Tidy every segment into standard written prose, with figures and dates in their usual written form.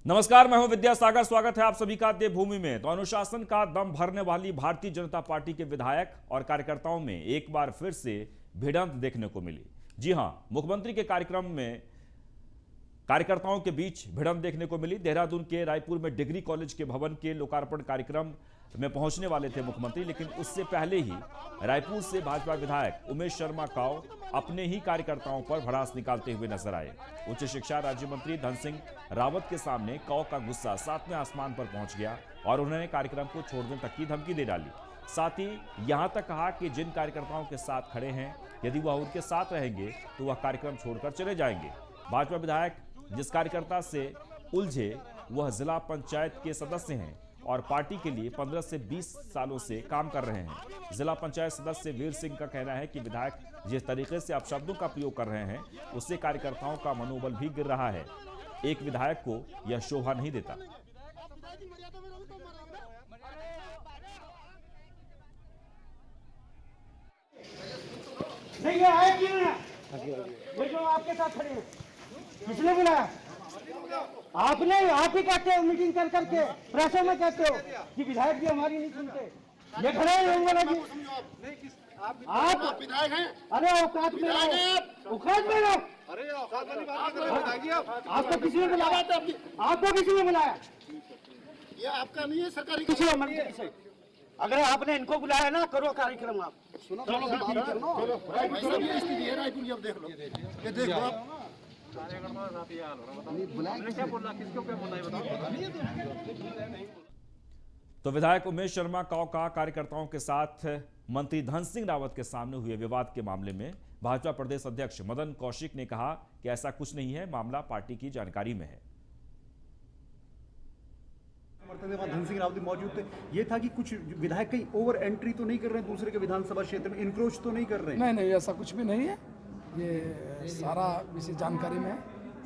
नमस्कार, मैं हूं विद्यासागर। स्वागत है आप सभी का देवभूमि में। तो अनुशासन का दम भरने वाली भारतीय जनता पार्टी के विधायक और कार्यकर्ताओं में एक बार फिर से भिड़ंत देखने को मिली। जी हां, मुख्यमंत्री के कार्यक्रम में कार्यकर्ताओं के बीच भिड़ंत देखने को मिली। देहरादून के रायपुर में डिग्री कॉलेज के भवन के लोकार्पण कार्यक्रम में पहुंचने वाले थे मुख्यमंत्री, लेकिन उससे पहले ही रायपुर से भाजपा विधायक उमेश शर्मा काव अपने ही कार्यकर्ताओं पर भड़ास निकालते हुए नजर आए। उच्च शिक्षा राज्य मंत्री धन सिंह रावत के सामने काव का गुस्सा सातवें आसमान पर पहुंच गया और उन्होंने कार्यक्रम को छोड़ने तक की धमकी दे डाली। साथ ही यहां तक कहा कि जिन कार्यकर्ताओं के साथ खड़े हैं, यदि वह उनके साथ रहेंगे तो वह कार्यक्रम छोड़कर चले जाएंगे। भाजपा विधायक जिस कार्यकर्ता से उलझे वह जिला पंचायत के सदस्य हैं और पार्टी के लिए 15 से 20 सालों से काम कर रहे हैं। जिला पंचायत सदस्य वीर सिंह का कहना है कि विधायक जिस तरीके से अपशब्दों का प्रयोग कर रहे हैं उससे कार्यकर्ताओं का मनोबल भी गिर रहा है। एक विधायक को यह शोभा नहीं देता। नहीं आए क्यों ना? ये जो आपके साथ खड़े हैं, किसने बुलाया? आपने आप ही कहते हो मीटिंग कर करके प्रेसों में कहते हो कि विधायक जी हमारी नहीं सुनते। ये खड़े हैं लोग जी, आप विधायक हैं। अरे औकात में रहो, औकात में रहो। अरे औकात वाली बात बताइए। आपको किसी ने बुलाया? आपको किसी ने बुलाया? ये आपका नहीं है, सरकारी किसी मंत्री से। अगर आपने इनको बुलाया ना, करो कार्यक्रम। आप सुनो, रायपुर देख लो, ये देख लो आप। तो विधायक उमेश शर्मा काव का कार्यकर्ताओं के साथ मंत्री धन सिंह रावत के सामने हुए विवाद के मामले में भाजपा प्रदेश अध्यक्ष मदन कौशिक ने कहा कि ऐसा कुछ नहीं है, मामला पार्टी की जानकारी में है। धन सिंह रावत मौजूद थे। ये था कि कुछ विधायक कहीं ओवर एंट्री तो नहीं कर रहे हैं, दूसरे के विधानसभा क्षेत्र में इंक्रोच तो नहीं कर रहे हैं। नहीं, ऐसा कुछ भी नहीं है। ये सारा विषय जानकारी में है।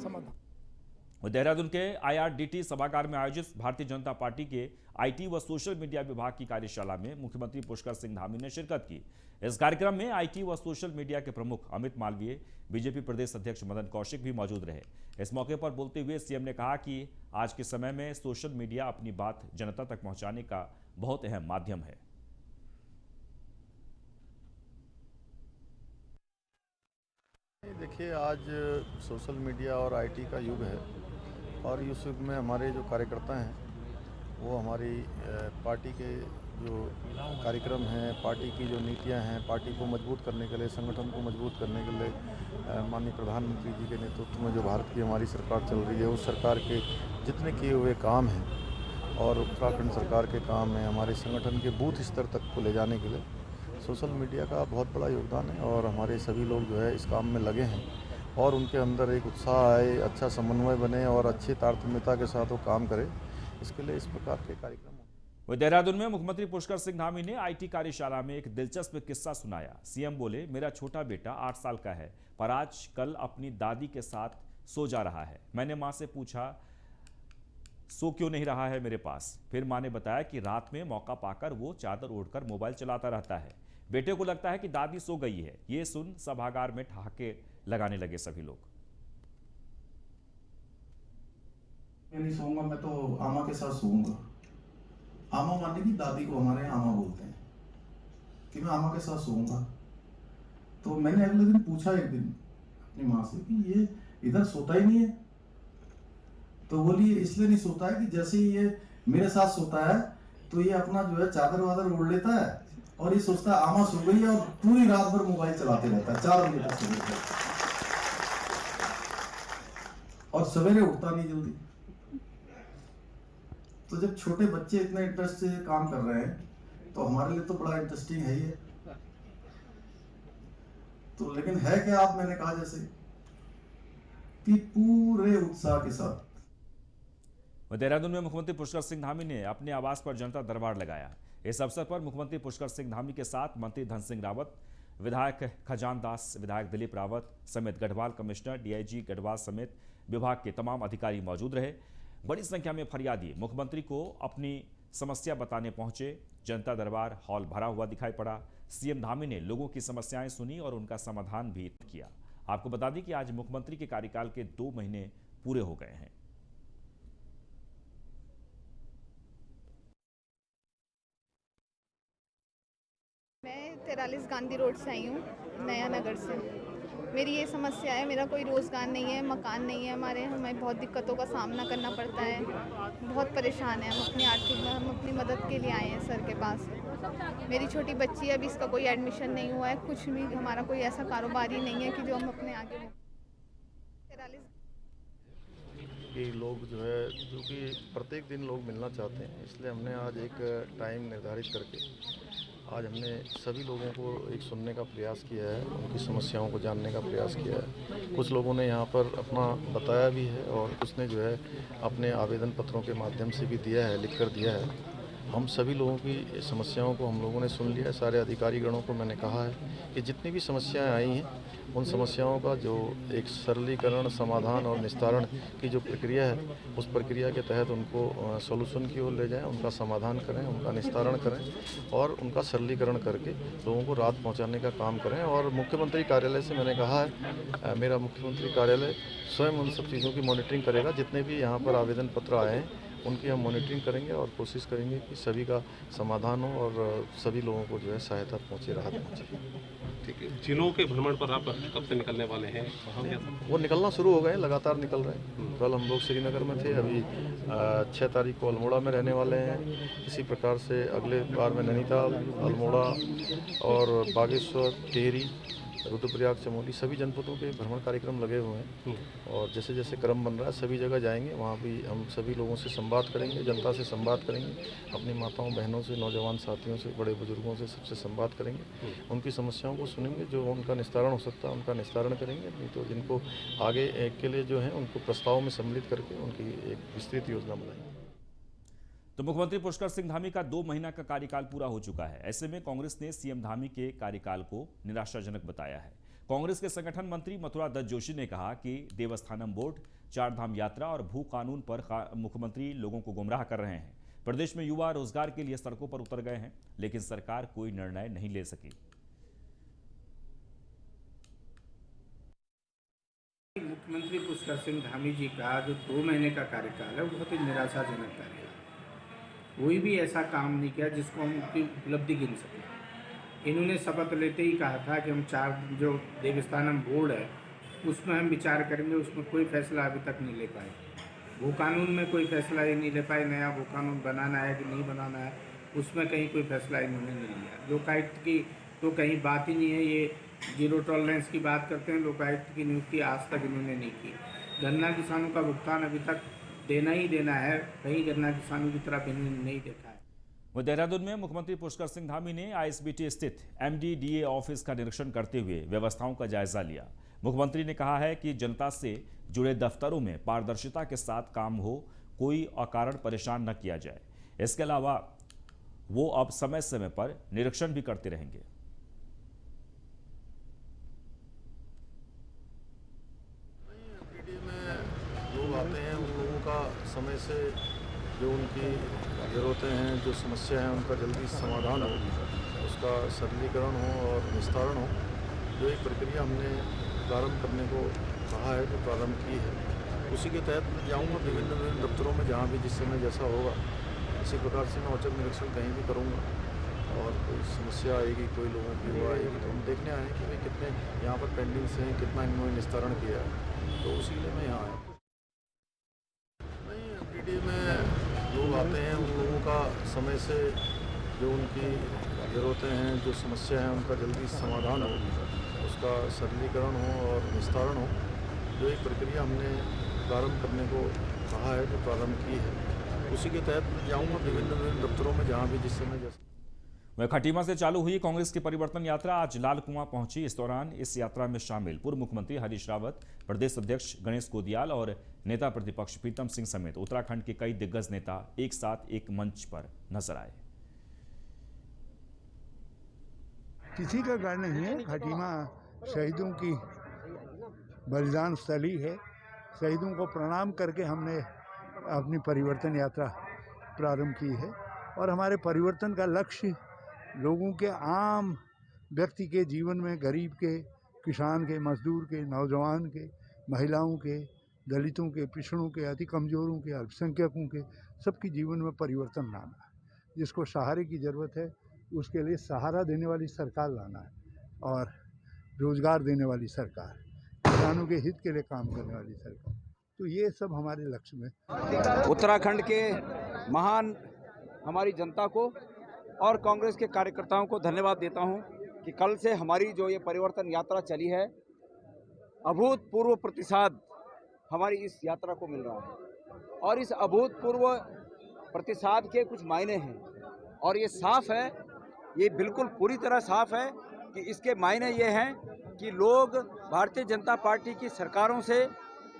समाधान। देहरादून के IRDT सभागार में आयोजित भारतीय जनता पार्टी के IT व सोशल मीडिया विभाग की कार्यशाला में मुख्यमंत्री पुष्कर सिंह धामी ने शिरकत की। इस कार्यक्रम में IT व सोशल मीडिया के प्रमुख अमित मालवीय, बीजेपी प्रदेश अध्यक्ष मदन कौशिक भी मौजूद रहे। इस मौके पर बोलते हुए सीएम ने कहा कि आज के समय में सोशल मीडिया अपनी बात जनता तक पहुंचाने का बहुत अहम माध्यम है। देखिए, आज सोशल मीडिया और IT का युग है और इस युग में हमारे जो कार्यकर्ता हैं वो हमारी पार्टी के जो कार्यक्रम हैं, पार्टी की जो नीतियां हैं, पार्टी को मजबूत करने के लिए, संगठन को मजबूत करने के लिए माननीय प्रधानमंत्री जी के नेतृत्व में जो भारत की हमारी सरकार चल रही है, उस सरकार के जितने किए हुए काम हैं और उत्तराखंड सरकार के काम हैं, हमारे संगठन के बूथ स्तर तक को ले जाने के लिए सोशल मीडिया का बहुत बड़ा योगदान है। और हमारे सभी लोग जो है इस काम में लगे हैं और उनके अंदर एक उत्साह आए, अच्छा समन्वय बने और अच्छी तारतम्यता के साथ वो काम करे, इसके लिए इस प्रकार के कार्यक्रम। वह देहरादून में मुख्यमंत्री पुष्कर सिंह धामी ने IT कार्यशाला में एक दिलचस्प किस्सा सुनाया। सीएम बोले, मेरा छोटा बेटा 8 साल का है पर आज कल अपनी दादी के साथ सो जा रहा है। मैंने माँ से पूछा सो क्यों नहीं रहा है मेरे पास। फिर माँ ने बताया कि रात में मौका पाकर वो चादर ओढ़कर मोबाइल चलाता रहता है। बेटे को लगता है कि दादी सो गई है। ये सुन सभागार में ठहाके लगाने लगे सभी लोग। मैं नहीं सोऊंगा, मैं तो आमा के साथ सोऊंगा। आमा मानने की दादी को हमारे आमा बोलते हैं कि मैं आमा के साथ सोऊंगा। तो मैंने अगले दिन पूछा एक दिन अपनी माँ से कि ये इधर सोता ही नहीं है। तो बोली इसलिए नहीं सोता है कि जैसे ही ये मेरे साथ सोता है तो ये अपना जो है चादर वादर ओढ़ लेता है और ये सोचता है आमा सो गई है और पूरी रात भर मोबाइल चलाते रहता है 4 बजे तक सोने तक और सवेरे उठता नहीं जल्दी। तो जब छोटे बच्चे इतने इंटरेस्ट से काम कर रहे हैं तो हमारे लिए तो बड़ा इंटरेस्टिंग है ही है। तो लेकिन है क्या, आप मैंने कहा जैसे कि पूरे उत्साह के साथ। देहरादून में मुख्यमंत्री पुष्कर सिंह धामी ने अपने आवास पर जनता दरबार लगाया। इस अवसर पर मुख्यमंत्री पुष्कर सिंह धामी के साथ मंत्री धन सिंह रावत, विधायक खजान दास, विधायक दिलीप रावत समेत गढ़वाल कमिश्नर, DIG गढ़वाल समेत विभाग के तमाम अधिकारी मौजूद रहे। बड़ी संख्या में फरियादी मुख्यमंत्री को अपनी समस्या बताने पहुंचे। जनता दरबार हॉल भरा हुआ दिखाई पड़ा। सीएम धामी ने लोगों की समस्याएं सुनी और उनका समाधान भी किया। आपको बता दें कि आज मुख्यमंत्री के कार्यकाल के 2 महीने पूरे हो गए हैं। मैं 43 गांधी रोड से आई हूँ, नया नगर से। मेरी ये समस्या है, मेरा कोई रोज़गार नहीं है, मकान नहीं है हमारे, हमें बहुत दिक्कतों का सामना करना पड़ता है, बहुत परेशान है। हम अपनी मदद के लिए आए हैं सर के पास। मेरी छोटी बच्ची है, अभी इसका कोई एडमिशन नहीं हुआ है, कुछ भी हमारा कोई ऐसा कारोबार ही नहीं है कि जो हम अपने आगे 43 कि लोग जो है, जो कि प्रत्येक दिन लोग मिलना चाहते हैं, इसलिए हमने आज एक टाइम निर्धारित करके आज हमने सभी लोगों को एक सुनने का प्रयास किया है, उनकी समस्याओं को जानने का प्रयास किया है। कुछ लोगों ने यहाँ पर अपना बताया भी है और कुछ ने जो है अपने आवेदन पत्रों के माध्यम से भी दिया है, लिख कर दिया है। हम सभी लोगों की समस्याओं को हम लोगों ने सुन लिया है। सारे अधिकारी गणों को मैंने कहा है कि जितनी भी समस्याएं आई हैं, उन समस्याओं का जो एक सरलीकरण, समाधान और निस्तारण की जो प्रक्रिया है, उस प्रक्रिया के तहत उनको सॉल्यूशन की ओर ले जाएं, उनका समाधान करें, उनका निस्तारण करें और उनका सरलीकरण करके लोगों को राहत पहुंचाने का काम करें। और मुख्यमंत्री कार्यालय से मैंने कहा है, मेरा मुख्यमंत्री कार्यालय स्वयं उन सब चीज़ों की मॉनिटरिंग करेगा। जितने भी यहाँ पर आवेदन पत्र आए हैं, उनकी हम मॉनिटरिंग करेंगे और कोशिश करेंगे कि सभी का समाधान हो और सभी लोगों को जो है सहायता पहुँचे, राहत पहुँचे। ठीक है, जिलों के भ्रमण पर आप कब से निकलने वाले हैं? वो निकलना शुरू हो गए, लगातार निकल रहे हैं। कल हम लोग श्रीनगर में थे, अभी 6 तारीख को अल्मोड़ा में रहने वाले हैं। इसी प्रकार से अगले बार में नैनीताल, अल्मोड़ा और बागेश्वर, टिहरी, रुद्रप्रयाग, चमोली सभी जनपदों के भ्रमण कार्यक्रम लगे हुए हैं और जैसे जैसे क्रम बन रहा है सभी जगह जाएंगे। वहाँ भी हम सभी लोगों से संवाद करेंगे, जनता से संवाद करेंगे, अपनी माताओं बहनों से, नौजवान साथियों से, बड़े बुजुर्गों से सबसे संवाद करेंगे। उनकी समस्याओं को सुनेंगे, जो उनका निस्तारण हो सकता है उनका निस्तारण करेंगे, नहीं तो जिनको आगे के लिए जो है उनको प्रस्ताव में सम्मिलित करके उनकी एक विस्तृत योजना बनाएंगे। तो मुख्यमंत्री पुष्कर सिंह धामी का 2 महीना का कार्यकाल पूरा हो चुका है। ऐसे में कांग्रेस ने सीएम धामी के कार्यकाल को निराशाजनक बताया है। कांग्रेस के संगठन मंत्री मथुरा दत्त जोशी ने कहा कि देवस्थानम बोर्ड, 4 धाम यात्रा और भू कानून पर मुख्यमंत्री लोगों को गुमराह कर रहे हैं। प्रदेश में युवा रोजगार के लिए सड़कों पर उतर गए हैं, लेकिन सरकार कोई निर्णय नहीं ले सकी। मुख्यमंत्री पुष्कर सिंह धामी जी का जो 2 महीने का कार्यकाल है वो बहुत ही निराशाजनक कार्यकाल है। कोई भी ऐसा काम नहीं किया जिसको हम उनकी उपलब्धि गिन सकें। इन्होंने शपथ लेते ही कहा था कि हम 4 जो देवस्थानम बोर्ड है उसमें हम विचार करेंगे, उसमें कोई फैसला अभी तक नहीं ले पाए। भू कानून में कोई फैसला ही नहीं ले पाए, नया भू कानून बनाना है कि नहीं बनाना है उसमें कहीं कोई फैसला इन्होंने नहीं लिया। लोकायुक्त की तो कहीं बात ही नहीं है, ये जीरो टॉलरेंस की बात करते हैं। लोकायुक्त की नियुक्ति आज तक इन्होंने नहीं की। गन्ना किसानों का भुगतान अभी तक देना ही देना है, कहीं गन्ना किसानों की तरफ इन्होंने नहीं देखा है। वह देहरादून में मुख्यमंत्री पुष्कर सिंह धामी ने आईएसबीटी स्थित एमडीडीए ऑफिस का निरीक्षण करते हुए व्यवस्थाओं का जायजा लिया। मुख्यमंत्री ने कहा है कि जनता से जुड़े दफ्तरों में पारदर्शिता के साथ काम हो, कोई अकारण परेशान न किया जाए। इसके अलावा वो अब समय समय पर निरीक्षण भी करते रहेंगे। लोग आते हैं, उन लोगों का समय से जो उनकी ज़रूरतें हैं, जो समस्या है, उनका जल्दी समाधान हो, उसका सरलीकरण हो और निस्तारण हो। जो एक प्रक्रिया हमने प्रारंभ करने को कहा है, जो प्रारंभ की है, उसी के तहत मैं जाऊँगा विभिन्न दफ्तरों में, जहाँ भी जिस समय जैसा होगा। इसी प्रकार से मैं औचक निरीक्षण कहीं भी करूँगा और कोई समस्या आएगी, कोई लोगों की वो आएगी, तो हम देखने आए हैं कि भाई कितने यहाँ पर पेंडिंग्स हैं, कितना इन्होंने निस्तारण किया है, तो उसी लिए मैं यहाँ आया। नहीं, एमडीडीए में लोग आते हैं, उन लोगों का समय से जो उनकी ज़रूरतें हैं, जो समस्या है, उनका जल्दी समाधान हो, उसका सरलीकरण हो और निस्तारण हो। जो एक प्रक्रिया हमने प्रारंभ करने को कहा है, जो प्रारंभ की है, उसी के तहत मैं जाऊँगा विभिन्न दफ्तरों में, जहाँ भी जिस समय जैसा। वह खटीमा से चालू हुई कांग्रेस की परिवर्तन यात्रा आज लाल कुआं पहुंची। इस दौरान इस यात्रा में शामिल पूर्व मुख्यमंत्री हरीश रावत, प्रदेश अध्यक्ष गणेश कोदियाल और नेता प्रतिपक्ष प्रीतम सिंह समेत उत्तराखंड के कई दिग्गज नेता एक साथ एक मंच पर नजर आए। किसी का घर नहीं है, खटीमा शहीदों की बलिदान स्थली है। शहीदों को प्रणाम करके हमने अपनी परिवर्तन यात्रा प्रारंभ की है और हमारे परिवर्तन का लक्ष्य लोगों के, आम व्यक्ति के जीवन में, गरीब के, किसान के, मजदूर के, नौजवान के, महिलाओं के, दलितों के, पिछड़ों के, अति कमज़ोरों के, अल्पसंख्यकों के, सबकी जीवन में परिवर्तन लाना। जिसको सहारे की ज़रूरत है उसके लिए सहारा देने वाली सरकार लाना है और रोजगार देने वाली सरकार, किसानों के हित के लिए काम करने वाली सरकार। तो ये सब हमारे लक्ष्य में। उत्तराखंड के महान हमारी जनता को और कांग्रेस के कार्यकर्ताओं को धन्यवाद देता हूं कि कल से हमारी जो ये परिवर्तन यात्रा चली है, अभूतपूर्व प्रतिसाद हमारी इस यात्रा को मिल रहा है और इस अभूतपूर्व प्रतिसाद के कुछ मायने हैं और ये साफ है, ये बिल्कुल पूरी तरह साफ है कि इसके मायने ये हैं कि लोग भारतीय जनता पार्टी की सरकारों से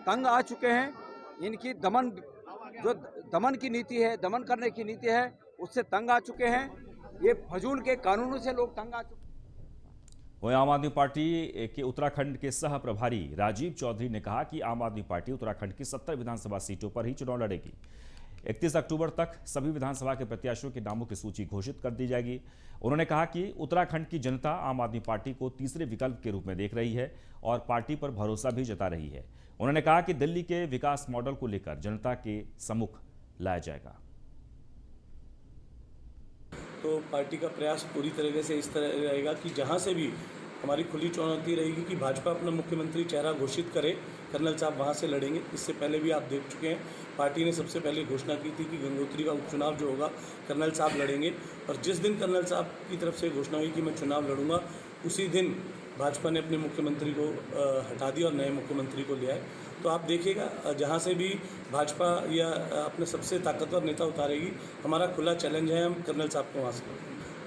तंग आ चुके हैं। इनकी दमन की नीति है, दमन करने की नीति है, उससे तंग आ चुके हैं। ये फजूल के कानूनों से लोग तंग आ चुके हैं। वहीं आम आदमी पार्टी के उत्तराखंड के सह प्रभारी राजीव चौधरी ने कहा कि आम आदमी पार्टी उत्तराखंड की 70 विधानसभा सीटों पर ही चुनाव लड़ेगी। 31 अक्टूबर तक सभी विधानसभा के प्रत्याशियों के नामों की सूची घोषित कर दी जाएगी। उन्होंने कहा कि उत्तराखंड की जनता आम आदमी पार्टी को तीसरे विकल्प के रूप में देख रही है और पार्टी पर भरोसा भी जता रही है। उन्होंने कहा कि दिल्ली के विकास मॉडल को लेकर जनता के सम्मुख लाया जाएगा। तो पार्टी का प्रयास पूरी तरीके से इस तरह रहेगा कि जहां से भी हमारी खुली चुनौती रहेगी कि भाजपा अपना मुख्यमंत्री चेहरा घोषित करे, कर्नल साहब वहां से लड़ेंगे। इससे पहले भी आप देख चुके हैं, पार्टी ने सबसे पहले घोषणा की थी कि गंगोत्री का उपचुनाव जो होगा कर्नल साहब लड़ेंगे और जिस दिन कर्नल साहब की तरफ से घोषणा हुई कि मैं चुनाव लड़ूंगा, उसी दिन भाजपा ने अपने मुख्यमंत्री को हटा दिया और नए मुख्यमंत्री को लिया है। तो आप देखिएगा, जहां से भी भाजपा या अपने सबसे ताकतवर नेता उतारेगी, हमारा खुला चैलेंज है, हम कर्नल साहब को वहाँ से।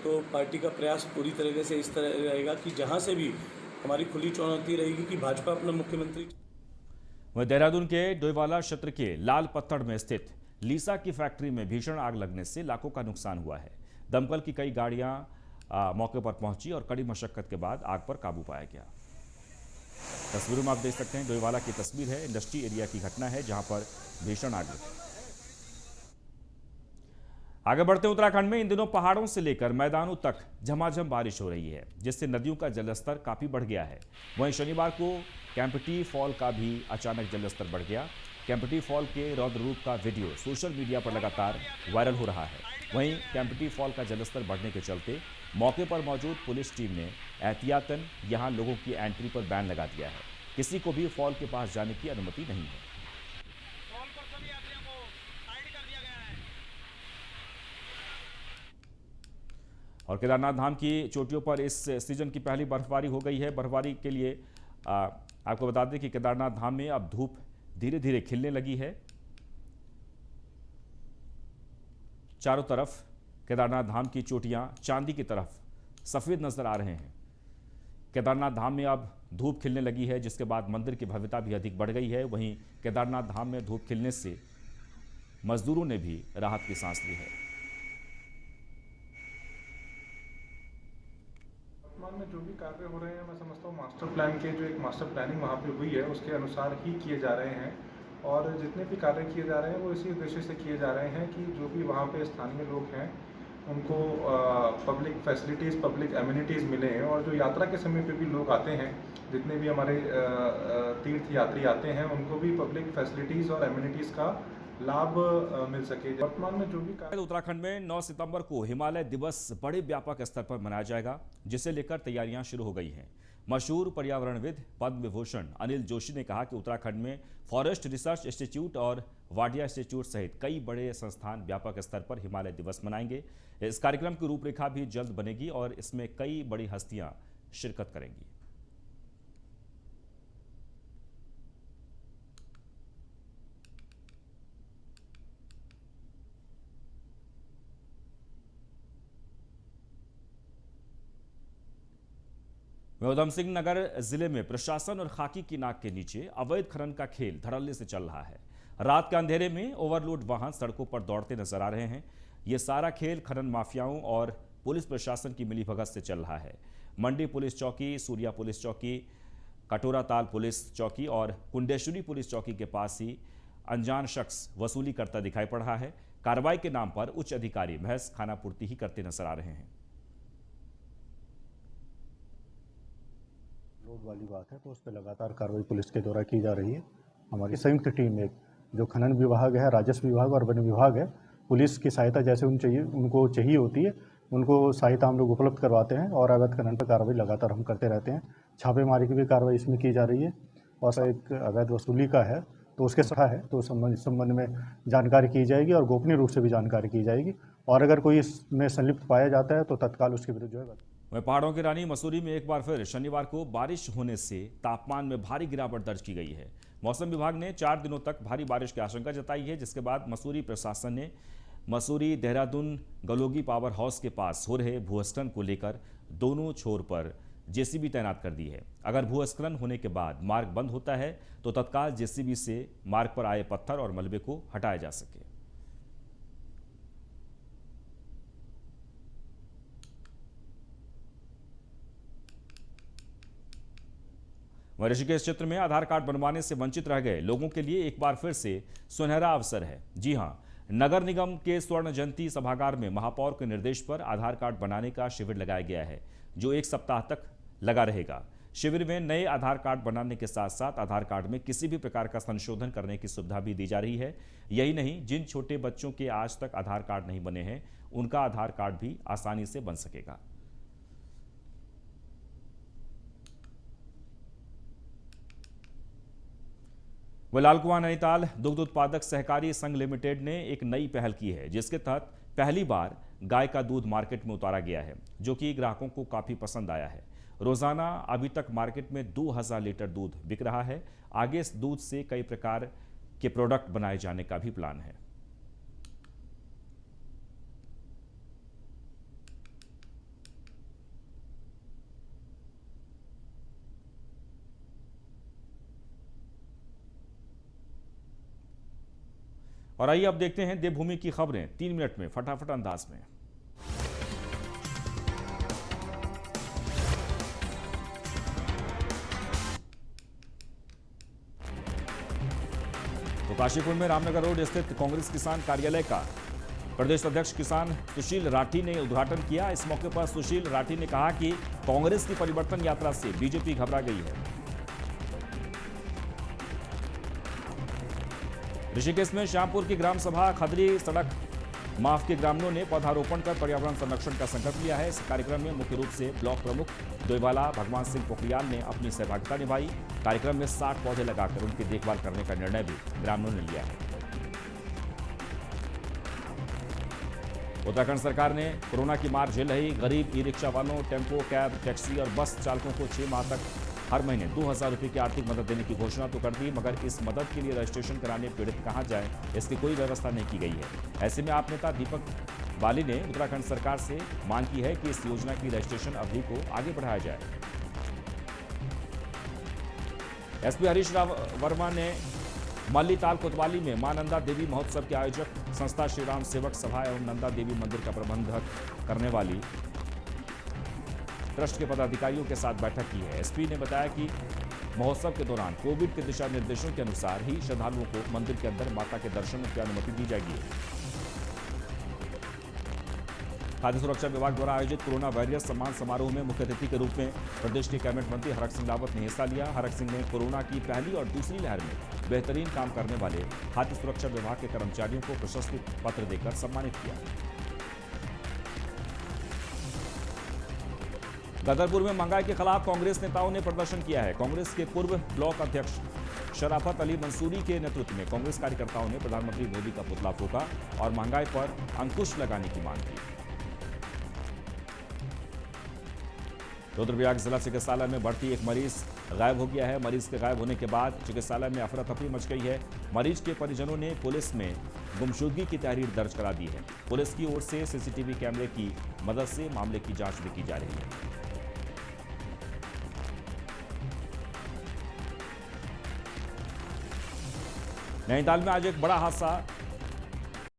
तो पार्टी का प्रयास पूरी तरीके से इस तरह रहेगा कि जहां से भी हमारी खुली चुनौती रहेगी कि भाजपा अपना मुख्यमंत्री। वह देहरादून के डोईवाला क्षेत्र के लाल पत्थर में स्थित लीसा की फैक्ट्री में भीषण आग लगने से लाखों का नुकसान हुआ है। दमकल की कई गाड़ियां मौके पर पहुंची और कड़ी मशक्कत के बाद आग पर काबू पाया गया। तस्वीरों में आप देख सकते हैं, डोईवाला की तस्वीर है, इंडस्ट्री एरिया की घटना है जहां पर भीषण आग लगी। आगे बढ़ते उत्तराखंड में इन दिनों पहाड़ों से लेकर मैदानों तक झमाझम बारिश हो रही है, जिससे नदियों का जलस्तर काफी बढ़ गया है। वहीं शनिवार को कैंपटी फॉल का भी अचानक जलस्तर बढ़ गया। कैंपटी फॉल के रौद्र रूप का वीडियो सोशल मीडिया पर लगातार वायरल हो रहा है। वहीं कैंपटी फॉल का जलस्तर बढ़ने के चलते मौके पर मौजूद पुलिस टीम ने एहतियातन यहां लोगों की एंट्री पर बैन लगा दिया है। किसी को भी फॉल के पास जाने की अनुमति नहीं है। और केदारनाथ धाम की चोटियों पर इस सीजन की पहली बर्फबारी हो गई है। बर्फबारी के लिए आपको बता दें कि केदारनाथ धाम में अब धूप धीरे धीरे खिलने लगी है। चारों तरफ केदारनाथ धाम की चोटियां चांदी की तरफ सफेद नजर आ रहे हैं। केदारनाथ धाम में अब धूप खिलने लगी है, जिसके बाद मंदिर की भव्यता भी अधिक बढ़ गई है। वहीं केदारनाथ धाम में धूप खिलने से मजदूरों ने भी राहत की सांस ली है। वर्तमान में जो भी कार्य हो रहे हैं, मैं समझता हूँ मास्टर प्लान के जो एक मास्टर प्लानिंग वहाँ पे हुई है उसके अनुसार ही किए जा रहे हैं और जितने भी कार्य किए जा रहे हैं वो इसी उद्देश्य से किए जा रहे हैं कि जो भी वहाँ पे स्थानीय लोग हैं उनको पब्लिक फैसिलिटीज़, पब्लिक एमिनिटीज़ मिलें और जो यात्रा के समय पे भी लोग आते हैं, जितने भी हमारे तीर्थ यात्री आते हैं, उनको भी पब्लिक फैसिलिटीज़ और एमिनिटीज़ का लाभ मिल सके। वर्तमान में जो भी उत्तराखंड में 9 सितंबर को हिमालय दिवस बड़े व्यापक स्तर पर मनाया जाएगा, जिसे लेकर तैयारियां शुरू हो गई हैं। मशहूर पर्यावरणविद पद्म विभूषण अनिल जोशी ने कहा कि उत्तराखंड में फॉरेस्ट रिसर्च इंस्टीट्यूट और वाडिया इंस्टीट्यूट सहित कई बड़े संस्थान व्यापक स्तर पर हिमालय दिवस मनाएंगे। इस कार्यक्रम की रूपरेखा भी जल्द बनेगी और इसमें कई बड़ी हस्तियां शिरकत करेंगी। उधम सिंह नगर जिले में प्रशासन और खाकी की नाक के नीचे अवैध खनन का खेल धड़ल्ले से चल रहा है। रात के अंधेरे में ओवरलोड वाहन सड़कों पर दौड़ते नजर आ रहे हैं। ये सारा खेल खनन माफियाओं और पुलिस प्रशासन की मिलीभगत से चल रहा है। मंडी पुलिस चौकी, सूर्या पुलिस चौकी, कटोरा ताल पुलिस चौकी और कुंडेश्वरी पुलिस चौकी के पास ही अनजान शख्स वसूली करता दिखाई पड़ रहा है। कार्रवाई के नाम पर उच्च अधिकारी महज खानापूर्ति ही करते नजर आ रहे हैं। लोड वाली बात है तो उस पर लगातार कार्रवाई पुलिस के द्वारा की जा रही है। हमारी संयुक्त टीम एक जो खनन विभाग है, राजस्व विभाग और वन विभाग है, पुलिस की सहायता जैसे उनको चाहिए होती है, उनको सहायता हम लोग उपलब्ध करवाते हैं और अवैध खनन पर कार्रवाई लगातार हम करते रहते हैं। छापेमारी की भी कार्रवाई इसमें की जा रही है और एक अवैध वसूली का है तो उसके साथ है तो संबंध में जानकारी की जाएगी और गोपनीय रूप से भी जानकारी की जाएगी और अगर कोई इसमें संलिप्त पाया जाता है तो तत्काल उसके विरुद्ध जो है। वहीं पहाड़ों की रानी मसूरी में एक बार फिर शनिवार को बारिश होने से तापमान में भारी गिरावट दर्ज की गई है। मौसम विभाग ने 4 दिनों तक भारी बारिश की आशंका जताई है, जिसके बाद मसूरी प्रशासन ने मसूरी देहरादून गलोगी पावर हाउस के पास हो रहे भूस्खलन को लेकर दोनों छोर पर जेसीबी तैनात कर दी है। अगर भूस्खलन होने के बाद मार्ग बंद होता है तो तत्काल जेसीबी से मार्ग पर आए पत्थर और मलबे को हटाया जा सके। ऋषिकेश क्षेत्र में आधार कार्ड बनवाने से वंचित रह गए लोगों के लिए एक बार फिर से सुनहरा अवसर है। जी हां, नगर निगम के स्वर्ण जयंती सभागार में महापौर के निर्देश पर आधार कार्ड बनाने का शिविर लगाया गया है, जो 1 सप्ताह तक लगा रहेगा। शिविर में नए आधार कार्ड बनाने के साथ साथ आधार कार्ड में किसी भी प्रकार का संशोधन करने की सुविधा भी दी जा रही है। यही नहीं, जिन छोटे बच्चों के आज तक आधार कार्ड नहीं बने हैं, उनका आधार कार्ड भी आसानी से बन सकेगा। लाल कुआं नैनीताल दुग्ध उत्पादक सहकारी संघ लिमिटेड ने एक नई पहल की है, जिसके तहत पहली बार गाय का दूध मार्केट में उतारा गया है, जो कि ग्राहकों को काफी पसंद आया है। रोजाना अभी तक मार्केट में 2000 लीटर दूध बिक रहा है। आगे इस दूध से कई प्रकार के प्रोडक्ट बनाए जाने का भी प्लान है। और आइए अब देखते हैं देवभूमि की खबरें 3 मिनट में फटाफट अंदाज में। तो काशीपुर में रामनगर रोड स्थित कांग्रेस किसान कार्यालय का प्रदेश अध्यक्ष किसान सुशील राठी ने उद्घाटन किया। इस मौके पर सुशील राठी ने कहा कि कांग्रेस की परिवर्तन यात्रा से बीजेपी घबरा गई है। ऋषिकेश में श्यामपुर की ग्राम सभा खदरी सड़क माफ के ग्रामीणों ने पौधारोपण कर पर्यावरण संरक्षण का संकल्प लिया है। इस कार्यक्रम में मुख्य रूप से ब्लॉक प्रमुख डोईवाला भगवान सिंह पोखरियाल ने अपनी सहभागिता निभाई। कार्यक्रम में 60 पौधे लगाकर उनकी देखभाल करने का निर्णय भी ग्रामीणों ने लिया है। उत्तराखंड सरकार ने कोरोना की मार झेल रही गरीब ई रिक्शा वालों, टेम्पो, कैब, टैक्सी और बस चालकों को 6 माह तक हर महीने 2000 रुपये की आर्थिक मदद देने की घोषणा तो कर दी, मगर इस मदद के लिए रजिस्ट्रेशन कराने पीड़ित कहां जाए, इसकी कोई व्यवस्था नहीं की गई है। ऐसे में आप नेता दीपक बाली ने उत्तराखंड सरकार से मांग की है कि इस योजना की रजिस्ट्रेशन अवधि को आगे बढ़ाया जाए। एसपी हरीश राव वर्मा ने मल्लीताल कोतवाली में मां नंदा देवी महोत्सव के आयोजक संस्था श्री राम सेवक सभा एवं नंदा देवी मंदिर का प्रबंधक करने वाली ट्रस्ट के पदाधिकारियों के साथ बैठक की है। एसपी ने बताया कि महोत्सव के दौरान कोविड के दिशा निर्देशों के अनुसार ही श्रद्धालुओं को मंदिर के अंदर माता के दर्शन की अनुमति दी जाएगी। खाद्य सुरक्षा विभाग द्वारा आयोजित कोरोना वॉरियर्स सम्मान समारोह में मुख्य अतिथि के रूप में प्रदेश के कैबिनेट मंत्री हरक सिंह रावत ने हिस्सा लिया। हरक सिंह ने कोरोना की पहली और दूसरी लहर में बेहतरीन काम करने वाले खाद्य सुरक्षा विभाग के कर्मचारियों को प्रशस्ति पत्र देकर सम्मानित किया। गदरपुर में महंगाई के खिलाफ कांग्रेस नेताओं ने प्रदर्शन किया है। कांग्रेस के पूर्व ब्लॉक अध्यक्ष शराफत अली मंसूरी के नेतृत्व में कांग्रेस कार्यकर्ताओं ने प्रधानमंत्री मोदी का पुतला फूंका और महंगाई पर अंकुश लगाने की मांग की। रुद्रप्रयाग जिला चिकित्सालय में भर्ती एक मरीज गायब हो गया है। मरीज के गायब होने के बाद चिकित्सालय में अफरा तफरी मच गई है। मरीज के परिजनों ने पुलिस में गुमशुदगी की तहरीर दर्ज करा दी है। पुलिस की ओर से सीसीटीवी कैमरे की मदद से मामले की जांच भी की जा रही है। नैनीताल में आज एक बड़ा हादसा